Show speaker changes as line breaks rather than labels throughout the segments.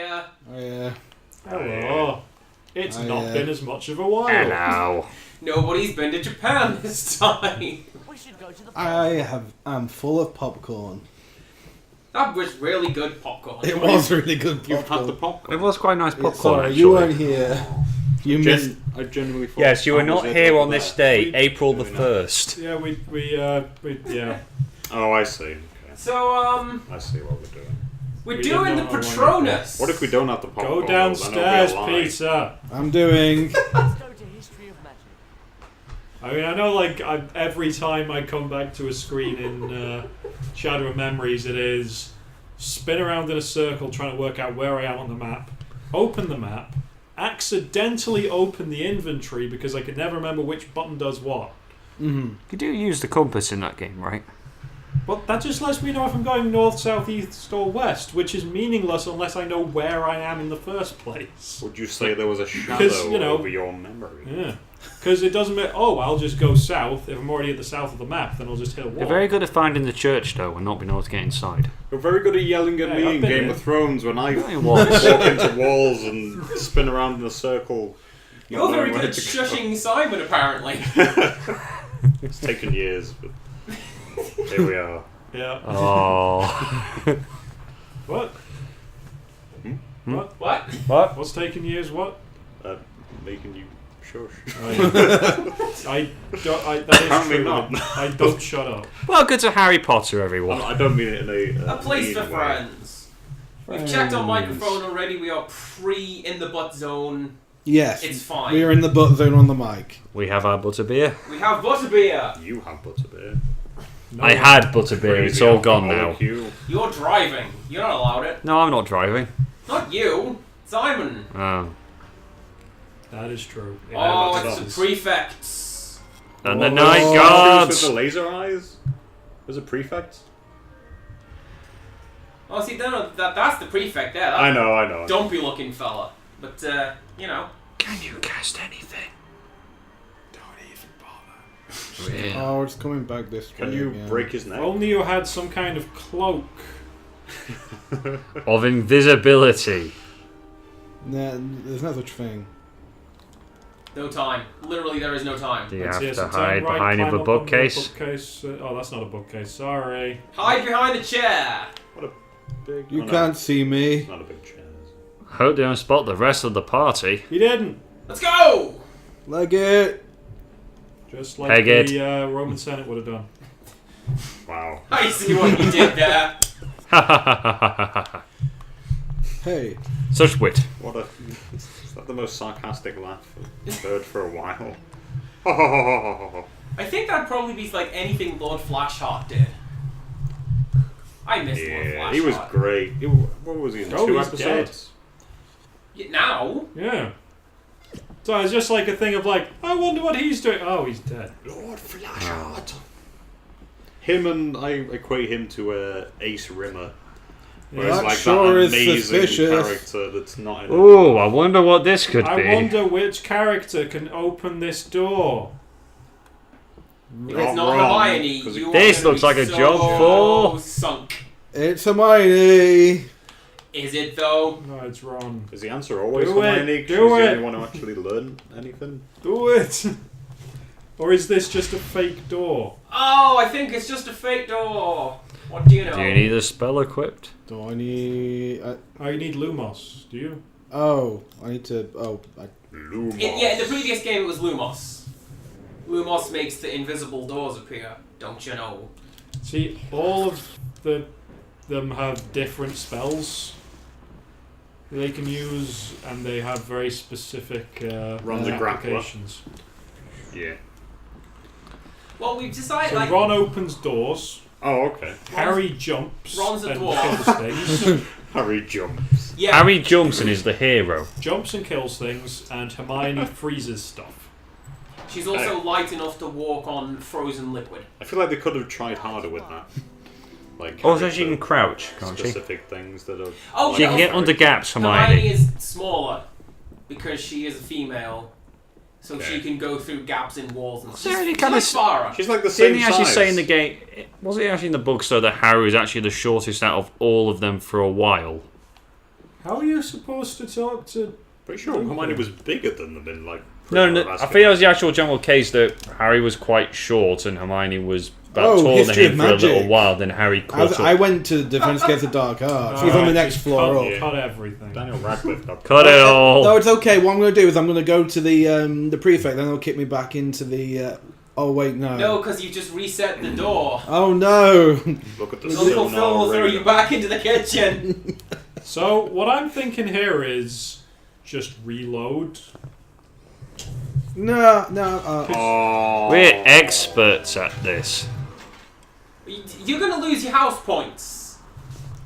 Hiya.
Oh, yeah.
Hello. It's not been as much of a while.
Hello.
Nobody's been to Japan this time.
We should go to the
I'm full of popcorn.
That was really good popcorn.
It was really good popcorn.
You've had the popcorn.
It was quite nice popcorn,
Sorry,
actually.
you weren't here. You missed.
I genuinely thought.
Yes, you were not
was
here
it
on this day, April the
Maybe
1st.
Yeah, we yeah.
Oh, I see. Okay.
So,
I see what we're doing.
we're
We
doing the
didn't know
Patronus.
What if we don't have the popcorn?
Go downstairs,
Then it'll be a lie.
Peter.
I'm doing.
Let's go to History of Magic.
I mean, I know, like, every time I come back to a screen in Shadow of Memories, it is spin around in a circle trying to work out where I am on the map, open the map, accidentally open the inventory because I can never remember which button does what.
Mm-hmm.
You do use the compass in that game, right?
But that just lets me know if I'm going north, south, east, or west, which is meaningless unless I know where I am in the first place.
Would you say there was a shadow
Because, you know,
over your memory?
Yeah. Because it doesn't mean, I'll just go south. If I'm already at the south of the map, then I'll just hit a wall.
You're very good at finding the church, though, and not being able to get inside.
You're very good at yelling at
Yeah,
me
I've
in
been
Game
here.
of Thrones when I
it
walk
was.
into walls and spin around in a circle.
You're
not
very
knowing
good at
where to go.
shushing Simon, apparently.
It's taken years, but here we are.
Yeah.
Oh.
What? What?
What?
What?
What's taking years? What?
Making you shush.
I don't. That is
Apparently
true.
not.
I don't shut up.
Welcome to Harry Potter, everyone.
I don't mean it in a
A place for
mean way.
friends. We've checked on microphone already. We are in the butt zone.
Yes.
It's fine.
We are in the butt zone on the mic.
We have our butterbeer.
We have butterbeer.
You have butterbeer.
No,
I had butterbeer. It's
Crazy
all gone now.
alcoholic you.
You're driving. You're not allowed it.
No, I'm not driving.
Not you. Simon.
Oh.
that is true.
Oh,
that's
it's the prefects.
And the
Oh.
night
With
guards.
the laser eyes? There's a prefect?
Oh, see, that's the prefect there. That
I know.
dumpy looking fella. But, you know.
Can you cast anything?
Don't even bother.
Really?
Oh, it's coming back this way.
Can you
again.
break his neck?
Only you had some kind of cloak.
Of invisibility.
Nah, there's no such thing.
No time. Literally, there is no time.
Do you
Let's
have
see,
to
so turn
hide
right,
behind
climb
a
up on the
bookcase?
bookcase. Oh, that's not a bookcase. Sorry.
Hide behind the chair.
What a big...
You
oh, no,
can't see me.
It's not a big chair. is it?
Hope they don't spot the rest of the party.
He didn't.
Let's go!
Leg it.
Just like
Peg it.
the Roman Senate would have done.
Wow.
I see what you did there.
Hey.
Such wit.
What a... Is that the most sarcastic laugh I've heard for a while? Ho ho ho ho ho ho.
I think that'd probably be like anything Lord Flashheart did. I miss Lord
Yeah,
Flashheart.
he was great. What was he in?
Oh,
2
he's
episodes?
Yeah, now?
Yeah. So it's just like a thing of like, I wonder what he's doing. Oh, he's dead.
Lord Flashheart. Him and I equate him to Ace Rimmer. Where
Yeah.
it's
That
like
sure
that
is
amazing
suspicious.
character that's not in it.
Ooh, I wonder what this could
I
be.
wonder which character can open this door.
It's not
wrong,
Hermione.
'cause
You
This
are gonna
looks
be
like a
so
job for-
sunk.
It's Hermione.
Is it though?
No, it's Ron.
Is the answer always
Do it,
Hermione? 'Cause
do
she's the
it.
only one who actually learned anything?
Do it! Or is this just a fake door?
Oh, I think it's just a fake door. What do you know?
Do you need a spell equipped?
Do I need...
Oh, you need Lumos, do you?
I need to... Oh,
Lumos.
Yeah, in the previous game it was Lumos. Lumos makes the invisible doors appear, don't you know?
See, all of them have different spells they can use, and they have very specific
Ron's a grappler.
applications.
Yeah.
Well, we've decided,
So
like...
Ron opens doors,
Oh, okay.
Harry jumps
Ron's a
and
dwarf.
kills things.
Harry jumps.
Yeah,
Harry Johnson is the hero.
Jumps and kills things, and Hermione freezes stuff.
she's also light enough to walk on frozen liquid.
I feel like they could have tried harder with that. Like,
Also, she can crouch, can't she?
specific things that are...
Oh,
She
yeah,
can get under gaps, Hermione.
Hermione is smaller because she is a female, so
Okay.
she can go through gaps in walls and
Was there any
she's
kind
like
of-
Farah.
She's like the same
Didn't he actually
size.
say in the game? Was it actually in the book so that Harry was actually the shortest out of all of them for a while?
How are you supposed to talk to...
Pretty sure Hermione was bigger than them in like.
No,
Prisoner
no,
of
I
Azkaban.
think it was the actual general case that Harry was quite short and Hermione was about
Oh,
taller than
History
him
of
for a little
Magic.
while. Then Harry caught
I
up.
went to Defense Against the Dark Arts. He's on the
Alright,
next
just
floor
cut,
up.
Yeah.
cut everything.
Daniel Radcliffe got
Cut it all.
No, it's okay. What I'm going to do is I'm going to go to the prefect, then they'll kick me back into the. Oh wait, no.
No, because you just reset the door.
Oh no.
Look at the
Uncle Phil will throw you back into the kitchen.
So, what I'm thinking here is just reload.
No.
Oh.
We're experts at this.
You're gonna lose your house points.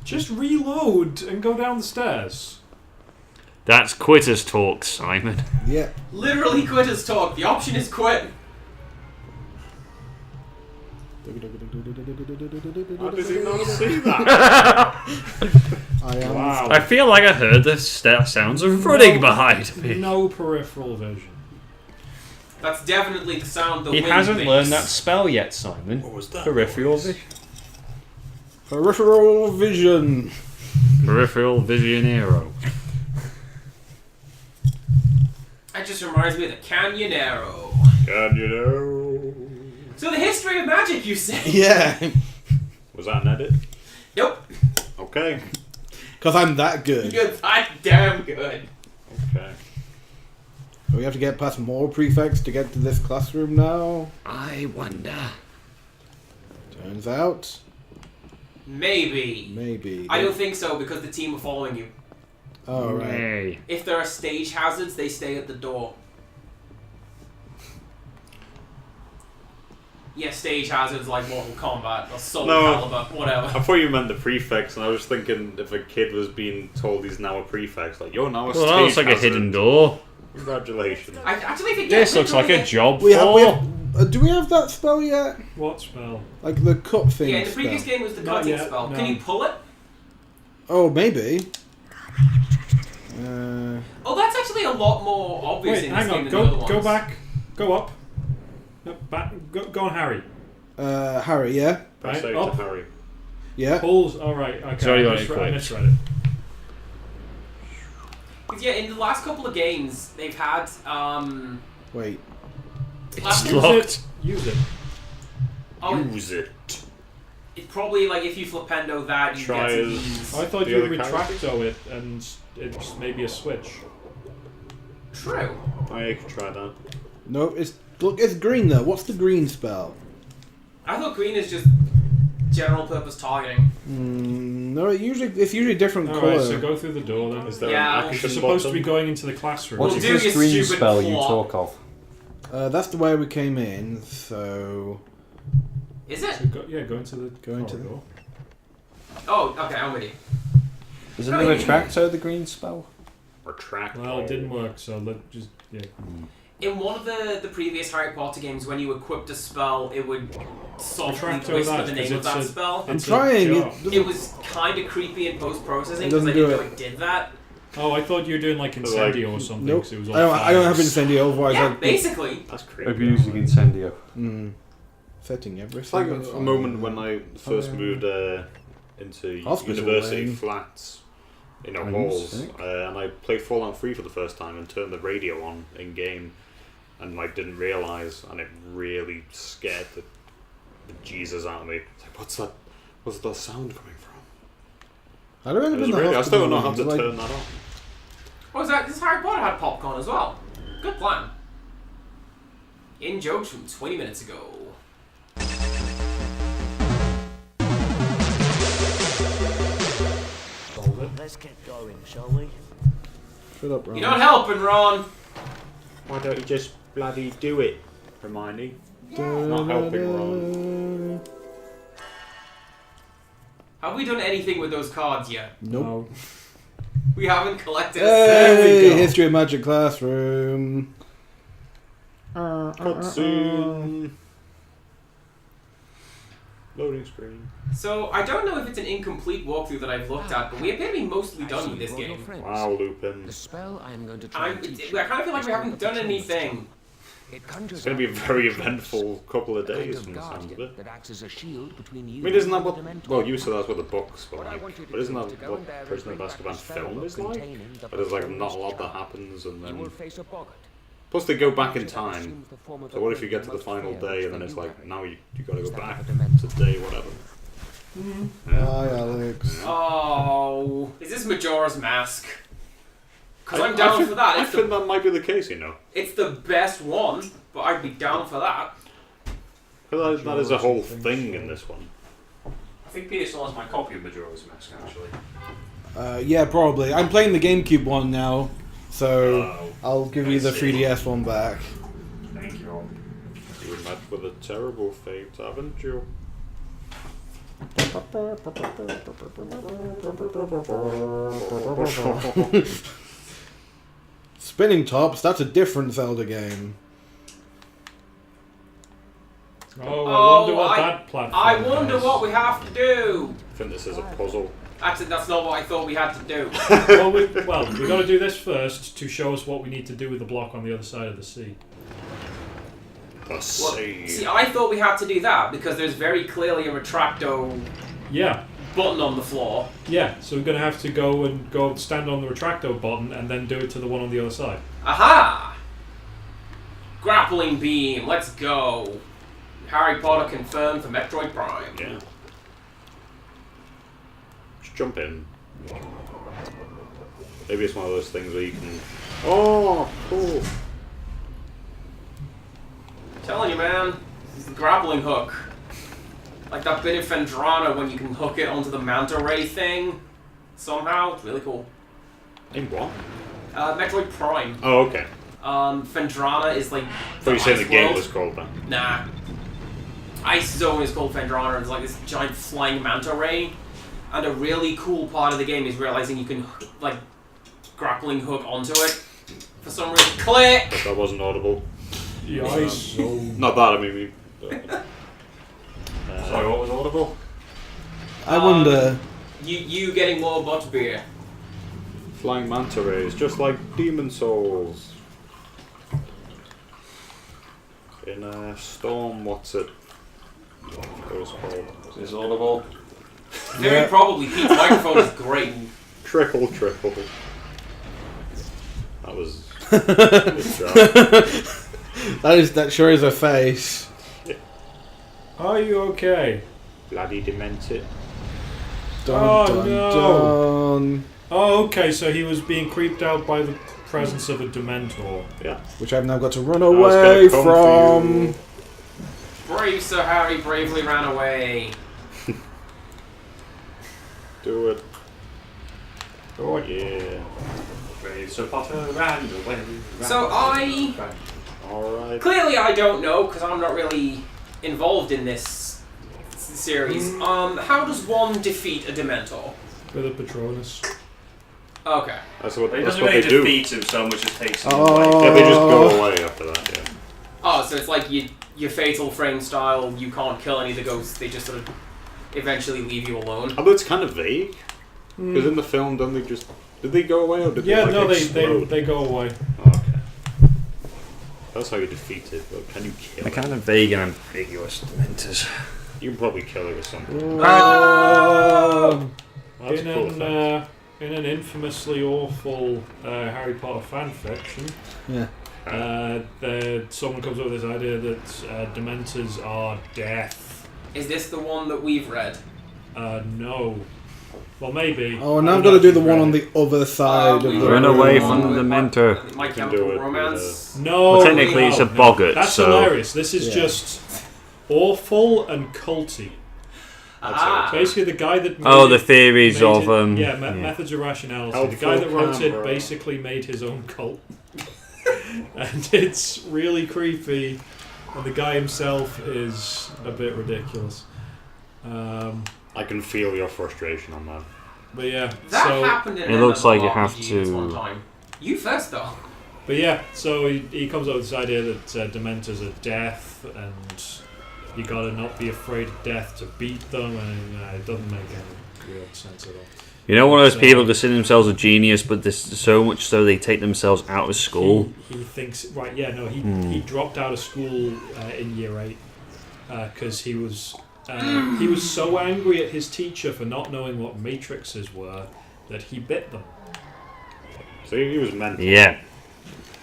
Just reload and go down the stairs.
That's quitters talk, Simon.
Yeah.
Literally quitters talk. The option is quit.
How does he not see that?
I am.
Wow.
I feel like I heard the sounds of running behind me.
No peripheral vision.
That's definitely the sound the
He
wind
hasn't
makes.
learned that spell yet, Simon.
What was that?
Peripheral vision.
Peripheral vision.
Peripheral visionero.
That just reminds me of the Canyonero.
Can you know?
So the history of magic, you say?
Yeah.
Was that an edit?
Nope.
Okay.
Because I'm that good.
You're that damn good.
Okay.
We have to get past more prefects to get to this classroom now.
I wonder.
Turns out,
Maybe.
maybe.
I don't think so because the team are following you.
Oh right.
Hey.
If there are stage hazards, they stay at the door. Yeah, stage hazards like Mortal Kombat or Soul
No.
Calibur, whatever.
I thought you meant the prefects, and I was thinking if a kid was being told he's now a prefect, like you're now a
Well,
stage
that looks like a
hazard.
hidden door.
Congratulations.
I actually think
This looks like a job
We
for.
have, do we have that spell yet?
What spell?
Like the cut thing
Yeah, in the previous
spell?
game was the
Not
cutting
yet,
spell.
no.
Can you pull it?
Oh, maybe.
Oh, that's actually a lot more obvious
Wait,
in this
hang
game
on.
than the other
Go,
ones.
go back. Go up. No, back. Go on, Harry.
Harry, yeah?
Press
Right,
A
up.
to Harry.
Yeah?
Pulls. All right. Okay.
It's already
I
got it
misread- I
equipped.
misread it.
'Cause, yeah, in the last couple of games, they've had
Wait.
last
It's
Use
locked.
it. Use it.
oh,
Use it.
it's probably like if you flipendo that, you
Try
get to
as-
use.
I thought
The
you
other
retracto it and it's maybe a switch.
True.
Oh, yeah, you can try that.
No, it's green though. What's the green spell?
I thought green is just general purpose targeting.
No, it's usually different
All
colour.
right. So go through the door then.
Is there
Yeah,
an
You're
action
supposed to
button?
be going into the classroom.
What
What
is
is
do
this
this
green
stupid
spell you
plot.
talk of?
That's the way we came in, so...
Is
So
it?
go into the
Go into the-
corridor.
Oh, okay, I'm with you.
Isn't
No,
the
you-
retractor the green spell?
Retract.
Well, it didn't work. So let just yeah.
In one of the previous Harry Potter games, when you equipped a spell, it would softly
Retracto
whisper
that,
the
'cause
name of
it's
that
a-
spell.
I'm
It's a
trying.
job.
It was kind of creepy in post-processing
It
because
doesn't
I didn't
do
know
it.
it did that.
Oh, I thought you were doing like Incendio or something.
Nope.
'cause it was all
I don't have
fires.
Incendio, otherwise
Yeah,
I'd be
basically.
That's creepy.
Abusing Incendio.
setting everything.
It's like
on
a
fire.
moment when I first
yeah.
moved into
Hospital
university
lane.
flats,
Oh,
halls,
sick.
and I played Fallout 3 for the first time and turned the radio on in game, and like didn't realise, and it really scared the Jesus out of me. It's like, what's that? What's that sound coming from?
I don't
It
remember
was
the
really, I still don't know how
hospital
to
lane,
turn that on.
What was that? This Harry Potter had popcorn as well. Good plan. In jokes from 20 minutes ago.
Hold it.
Let's get going, shall we?
Shut up, Ron.
You're not helping, Ron.
Why don't you just bloody do it, Hermione? Not helping Ron.
Have we done anything with those cards yet?
Nope.
No.
We haven't collected a
Hey,
go.
History of Magic classroom.
Cutscene. Loading screen.
So, I don't know if it's an incomplete walkthrough that I've looked at, but we appear to be mostly done with this game.
Wow, Lupin.
The spell I am going to try and teach you
I kind of feel like we
is
haven't
of
done
the
anything.
It's going to be a very eventful couple of days from the sound of it.
That acts as a shield between you
I mean, isn't that
and
what...
the Dementor.
Well, you said that's what the books were
What I
like.
want you to
But isn't
do
that
is to go
what
in there and
Prisoner of
bring back
Azkaban
the spell
film
book
is like?
containing the
But there's like
Patronus
not a lot that
charm.
happens and
You will
then...
face a boggart.
Plus they go back
A
in
creature that
time.
assumes the form of
So
a
what if you
great
get to the
most
final
feared
day and then
that
it's
you
like,
carry.
now you got to go
Is that
back
of a Dementor?
to day whatever.
Hi, Alex.
Oh, is this Majora's Mask? Because I'm
I
down
think-
for that.
I
It's
think
the,
that might be the case, you know.
it's the best one, but I'd be down for that.
Because that is a whole thing in this one.
I think Peter still has my copy of Majora's Mask, actually.
Yeah, probably. I'm playing the GameCube one now, so
Oh,
I'll give you
I
the
see.
3DS one back.
Thank you.
You met with a terrible fate, haven't you?
Spinning Tops, that's a different Zelda game.
Oh, I wonder what
I-
that platform
I wonder
has.
what we have to do.
I think this is a puzzle.
Actually, that's not what I thought we had to do.
well, we got to do this first to show us what we need to do with the block on the other side of the sea.
The
Well,
sea.
see, I thought we had to do that because there's very clearly a retracto
Yeah,
button on the floor.
yeah. So we're gonna have to go stand on the retracto button and then do it to the one on the other side.
Aha! Grappling beam, let's go. Harry Potter confirmed for Metroid Prime.
Yeah. Just jump in. Maybe it's one of those things where you can... Oh, cool.
Telling you, man, it's the grappling hook. Like that bit in Fendrana when you can hook it onto the manta ray thing. Somehow, it's really cool.
In what?
Metroid Prime.
Oh, okay.
Fendrana is like.
I thought you said the
ice
game
world.
was called that.
Nah. Ice Zone is called Fendrana, and it's like this giant flying manta ray. And a really cool part of the game is realizing you can like grappling hook onto it. For some reason, click.
But that wasn't audible.
The ice zone.
Not that, I mean...
Sorry, what was audible?
I wonder.
You getting more butterbeer.
Flying manta rays, just like demon souls. In Storm, what's it? What was it called?
Is audible?
Very
Yeah.
probably Pete's microphone is great.
Trickle. That was... good job.
That sure is a face.
Are you okay?
Bloody demented.
Dun,
Oh,
dun,
no.
dun.
Oh, okay. So he was being creeped out by the presence of a Dementor.
Yeah.
Which I've now got to run
was
away
gonna come
from.
for
Brave Sir Harry bravely ran away.
Do it.
Oh,
Yeah.
So Potter ran away.
So I
Alright.
clearly I don't know because I'm not really involved in this series. How does one defeat a Dementor?
With a Patronus.
Okay.
That's what,
But he
that's
doesn't
what
really
they do.
defeat him so much as takes him
Oh.
away.
Yeah, they just go away after that, yeah.
Oh, so it's like your Fatal Frame style. You can't kill any of the ghosts. They just sort of eventually leave you alone.
Although it's kind of vague. Because in the film, don't they just... Did they go away or did
Yeah,
they, like,
no,
explode?
they go away.
Oh, okay. That's how you defeat it, but can you kill
They're
it?
kind of vague and ambiguous Dementors.
You can probably kill it with something.
Oh.
That's
in
a cool effect.
in an infamously awful Harry Potter fan fiction,
Yeah.
someone comes up with this idea that Dementors are death.
Is this the one that we've read?
No. Well, maybe.
Oh, and
I
now
don't
I've got
know
to
if
do the
you've
one
read
on
it.
the other side of
we
the
Run
read
away
the
from
one
the
with
Dementor.
My
You can
Chemical
do it,
Romance.
No.
Well, technically it's a
no.
boggart,
That's
so-
hilarious. This is
Yeah.
just awful and culty.
Ah.
Basically, the guy that made
Oh, the
it-
theories
made
of
it- methods of rationality. The
Helpful
guy that wrote it
camera.
basically made his own cult, and it's really creepy. And the guy himself is a bit ridiculous.
I can feel your frustration on that.
But yeah,
That
so
happened in
It looks like you
MMORPG
have
this one
to-
time. You first though.
so he comes up with this idea that Dementors are death, and you gotta not be afraid of death to beat them, and it doesn't make any real sense at all.
You know, one of those people that consider themselves a genius, but this so much so they take themselves out of school.
He thinks he dropped out of school in year 8 because he was so angry at his teacher for not knowing what matrices were that he bit them.
So he was mental.
Yeah.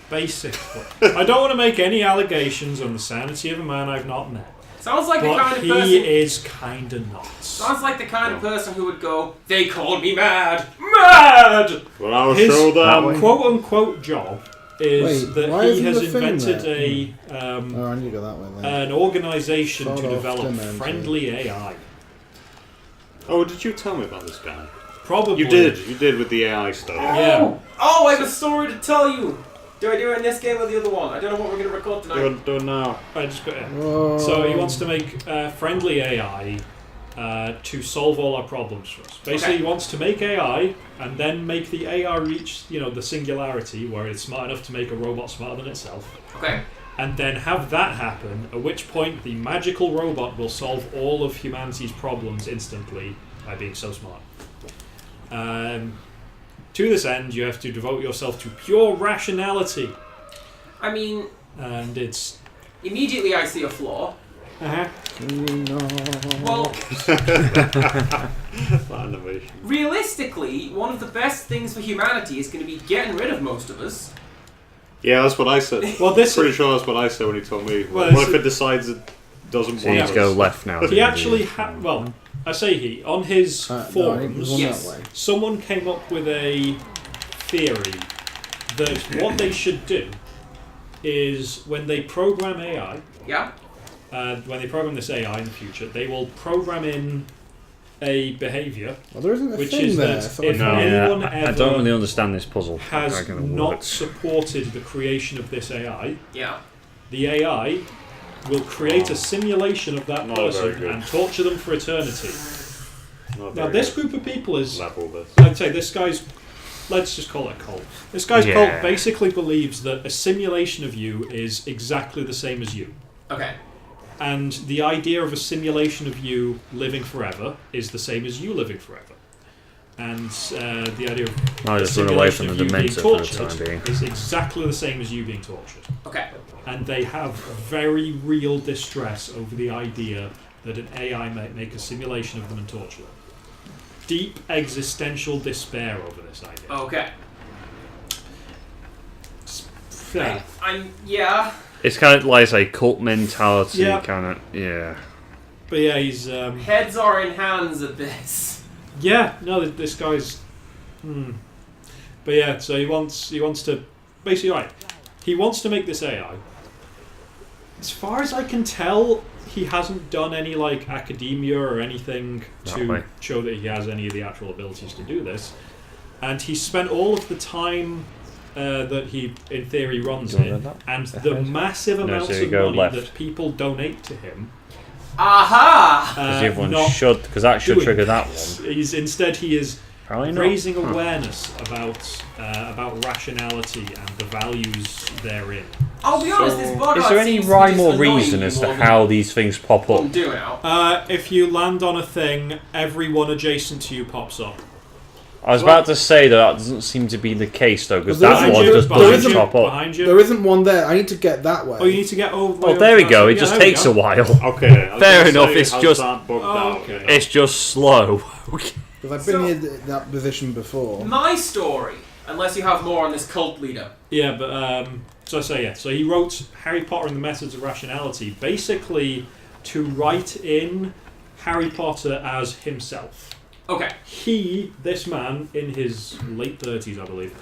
Basically. I don't want to make any allegations on the sanity of a man I've not met.
Sounds like the
But
kind of
he
person.
is kind of nuts.
Sounds like the kind of person who would go, "They called me mad, mad."
Well, I'll
His
show them.
quote-unquote job is
Wait,
that
why
he
isn't
has
the thing
invented
there?
a
I need to go that way then.
an organisation
Far
to
off
develop
dimension.
friendly AI.
Oh, did you tell me about this guy?
Probably.
You did with the AI stuff.
Yeah.
Oh, I have a story to tell you. Do I do it in this game or the other one? I don't know what we're going to record tonight.
Do it now.
I just got it.
Whoa.
So he wants to make friendly AI to solve all our problems for us. Basically,
Okay.
he wants to make AI and then make the AI reach, the singularity where it's smart enough to make a robot smarter than itself.
Okay.
And then have that happen, at which point the magical robot will solve all of humanity's problems instantly by being so smart. To this end, you have to devote yourself to pure rationality.
I mean,
And it's...
immediately I see a flaw.
No.
Well,
That animation.
realistically, one of the best things for humanity is going to be getting rid of most of us.
Yeah, that's what I said.
Well, this
Pretty sure that's what I said when he told me.
Well,
What
it's-
if it decides it doesn't
So
want
you
us?
need to go left now.
He actually had... Well, I say he. On his
No, I think
forums,
there's one
Yes.
that way.
someone came up with a theory that what they should do is when they program AI,
Yeah?
when they program this AI in the future, they will program in a behaviour
Well, there isn't a
which
thing
is
there.
that
So
if
I
anyone
I
ever
don't really understand this puzzle.
has
How can it
not
work?
supported the creation of this AI,
Yeah.
the AI will create a simulation of that
Not very
person
good.
and torture them for eternity.
Not
Now,
very
this
good.
group of people is...
Level this.
I'd say this guy's... Let's just call it a cult. This guy's
Yeah.
cult basically believes that a simulation of you is exactly the same as you.
Okay.
And the idea of a simulation of you living forever is the same as you living forever. And the idea of
I'll
a
just run away from
simulation
the
of you being
Dementor for the
tortured
time being.
is exactly the same as you being tortured.
Okay.
And they have very real distress over the idea that an AI might make a simulation of them and torture them. Deep existential despair over this idea.
Okay.
Yeah.
Yeah.
It's kind of like a cult mentality,
Yeah.
kind of. Yeah.
But yeah, he's...
Heads are in hands at this.
yeah, no, this guy's... But yeah, so he wants to... Basically, right, he wants to make this AI. As far as I can tell, he hasn't done any, academia or anything
That
to
way.
show that he has any of the actual abilities to do this. And he spent all of the time that he, in theory, runs
Do you
it,
want that?
and the massive
No,
amounts
so you
of
go
money
left.
that people donate to him.
Aha!
Because everyone
not
should, because that should
doing
trigger that
this.
one.
Instead, he is
Probably not.
raising
Huh.
awareness about rationality and the values therein.
I'll be honest, this bug
Is
art
there any
seems to
rhyme
just
or
annoy
reason
me
as
more
to
than
how these things pop
what I'm
up?
doing now.
If you land on a thing, everyone adjacent to you pops up.
I was about to say that doesn't seem to be the case though, because
Well,
that
there
one
isn't-
just
there
doesn't
isn't-
pop up.
Behind you.
There isn't one there. I need to get that way.
Oh, you need to get over.
Oh, there we go. It just takes a while.
Okay. I was
Fair
gonna
enough,
say,
it's
how's
just-
that bugged
Oh,
out?
okay.
It's just slow.
Because I've been in that position before.
My story, unless you have more on this cult leader.
Yeah, but so I say yeah. So he wrote Harry Potter and the Methods of Rationality, basically to write in Harry Potter as himself.
Okay.
He, this man, in his late 30s, I believe,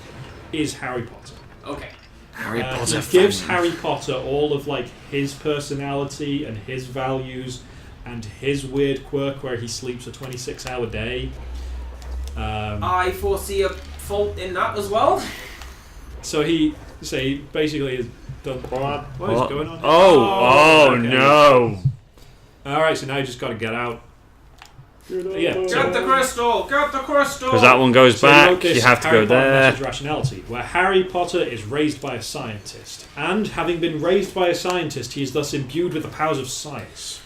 is Harry Potter.
Okay.
Harry
He gives Harry Potter all of his personality and his values and his weird quirk where he sleeps a 26-hour day.
I foresee a fault in that as well.
So he basically has done. What is going on here?
Oh
okay.
no!
Alright, so now you just got to get out. Yeah.
Get the crystal! Get the crystal!
Because that one goes
So he wrote
back,
this
you have to
Harry
go
Potter
there.
Methods of Rationality, where Harry Potter is raised by a scientist, and having been raised by a scientist, he is thus imbued with the powers of science.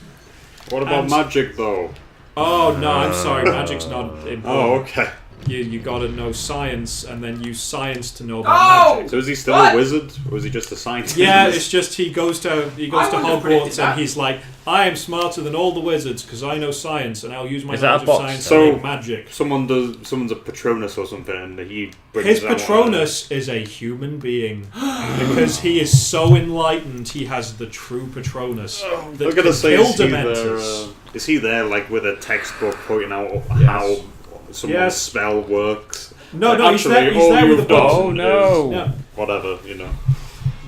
What about
And-
magic though?
Oh no, I'm sorry, magic's not important.
Oh, okay.
you gotta know science and then use science to know about magic.
So is he still
What?
a wizard, or is he just a scientist?
Yeah, it's just he goes to
wouldn't have predicted
Hogwarts
that.
and he's like, I am smarter than all the wizards because I know science and I'll use my
Is that
knowledge
a
of
box?
science
So-
to make magic.
Someone's a Patronus or something, and he brings
His
them
Patronus is a human being because he is so enlightened. He has the true Patronus that
I'm
can
gonna say,
kill
is he,
Dementors.
is he there, like, with a textbook pointing out
Yes.
how someone's
Yes.
spell works?
No,
Like,
no, he's
actually,
there. He's
all
there with
you've
the book.
done
Oh, no.
Yeah.
Whatever, you know.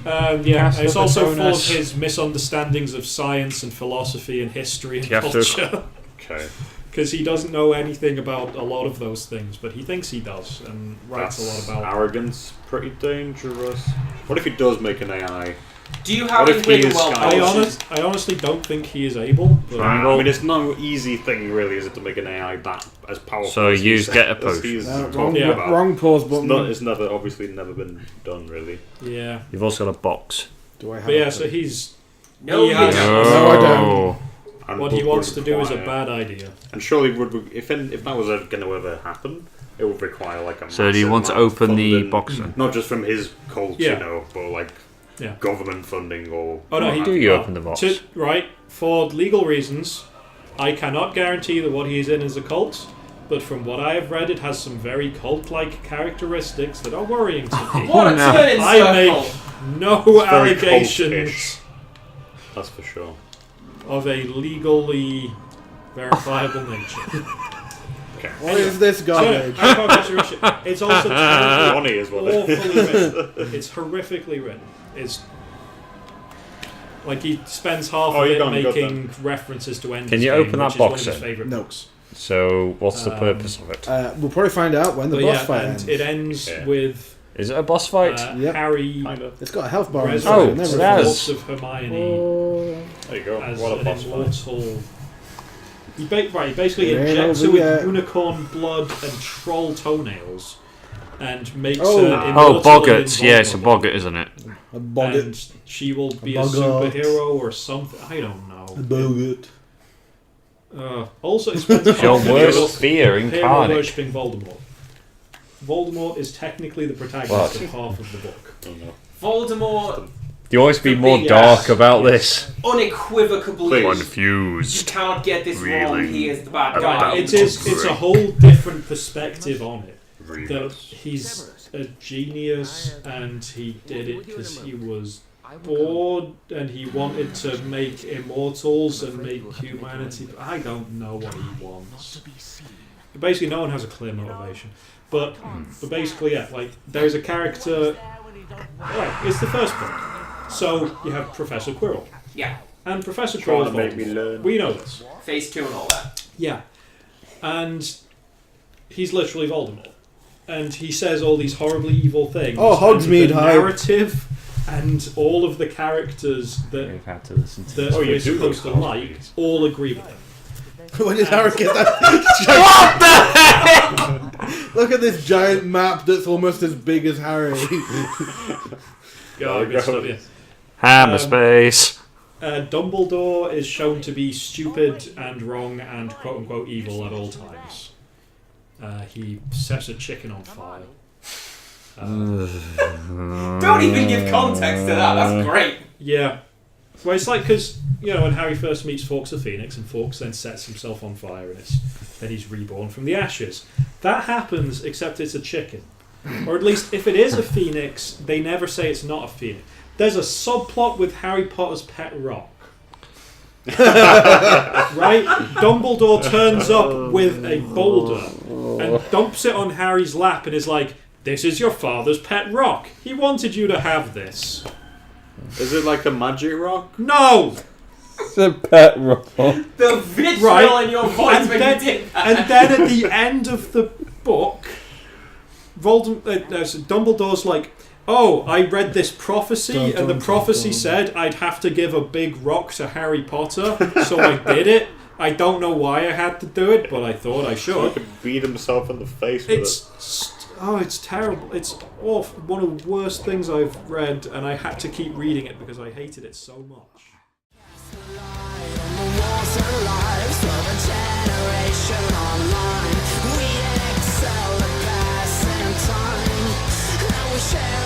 Yeah,
Cast
it's
the
also full of
Patronus.
his misunderstandings of science and philosophy and history and
Do you have to-
culture.
Okay.
Because he doesn't know anything about a lot of those things, but he thinks he does and writes
That's
a lot about
arrogance. Pretty dangerous. What if he does make an AI?
Do you have
What
any
if he is
Ravenwell
Sky?
potions?
I honestly don't think he is able. But
Triangle.
I mean, it's no easy thing, really, is it, to make an AI that as powerful
So
as he
use
said-
get a
as
potion.
he's
Wrong,
talking
Yeah.
about.
wrong pause
It's,
button.
it's obviously never been done, really.
yeah.
You've also got a box.
Do I have
But yeah,
it?
so he's.
No,
he has-
No, I don't.
And
What he
would
wants to do is a
require-
bad idea.
And surely, if that was going to ever happen, it would require like a.
So do you
massive
want to
amount of
open the
funding,
box then?
Not just from his cult,
Yeah.
you know, but like
Yeah.
government funding or.
Oh no,
what
he
have
Do
you.
you open the box?
Right, for legal reasons, I cannot guarantee that what he is in is a cult, but from what I have read, it has some very cult-like characteristics that are worrying to me.
What a
No.
turn in
I
circle!
make no
very
allegations
cultish. That's for sure.
of a legally verifiable nature.
Okay.
What is this
So,
garbage?
I can't get your shit. It's also terribly,
Funny is what it is.
awfully written. It's horrifically written. It's like he spends half
Oh,
of
you
it
gone, good
making references to Ender's
Can you
Game,
open that
which is
box
one of his
then?
favourite
No.
books.
So what's the
Um,
purpose of it?
We'll probably find out when the
But
boss
yeah,
fight
and
ends.
it ends
Yeah.
with
Is it a boss fight?
Yep.
Harry
Kinda.
It's got a health bar. on it,
resurrects
Oh,
the
it has.
corpse of Hermione
There you go.
as
What a
an
boss fight.
immortal. He basically
It ain't
injects
over
her with
yet.
unicorn blood and troll toenails, and makes
Oh.
her
Oh,
immortal and
Boggart. Yeah, it's a
invulnerable.
Boggart, isn't it?
A boggart.
And she will be a
Boggart.
superhero or something. I don't know.
A boggart.
Also, it spends half
Your
of the
worst
book
fear
hero
incarnate.
worshipping Voldemort. Voldemort is technically the protagonist of half of the book.
Oh, no.
Voldemort
You always be more
Yes.
dark about this.
unequivocally. You
Confused.
cannot get this wrong.
Reeling
He is the bad
about
guy.
It's a whole different perspective on it.
Really.
That he's a genius and he did it because he was bored and he wanted to make immortals and make humanity. I don't know what he wants. Basically, no one has a clear motivation. But basically, yeah, like there's a character. Right, it's the first book. So you have Professor Quirrell.
Yeah,
And Professor
Trying
Quirrell.
to make me learn.
We know this.
phase 2 and all that.
Yeah. And he's literally Voldemort. And he says all these horribly evil things.
Oh, Hogsmeade
and the
hype.
narrative and all of the characters that,
We've had to listen to.
that
Oh, you
we're
do
supposed to
look
like
Hogsmeade.
all agree with him.
When did Harry get that? Look at this giant map that's almost as big as Harry.
God, good stuff, yeah.
Hammer space.
Dumbledore is shown to be stupid and wrong and quote-unquote evil at all times. He sets a chicken on fire.
Don't even give context to that. That's great.
Yeah. Well, it's like because when Harry first meets Fawkes the Phoenix, and Fawkes then sets himself on fire, and then he's reborn from the ashes. That happens, except it's a chicken, or at least if it is a phoenix, they never say it's not a phoenix. There's a subplot with Harry Potter's pet rock. Right? Dumbledore turns up with a boulder and dumps it on Harry's lap and is like, "This is your father's pet rock. He wanted you to have this."
Is it like a magic rock?
No!
It's a pet rock.
The vitriol
Right.
in your voice
And
when
then,
you did that.
and then at the end of the book, Dumbledore's like, "Oh, I read this prophecy, and the prophecy said I'd have to give a big rock to Harry Potter, so I did it. I don't know why I had to do it, but I thought I
He
should."
could beat himself in the face with
It's terrible. It's awful. One of the worst things I've read, and I had to keep reading it because I hated it so much.
Lives of a generation online. We excel. Share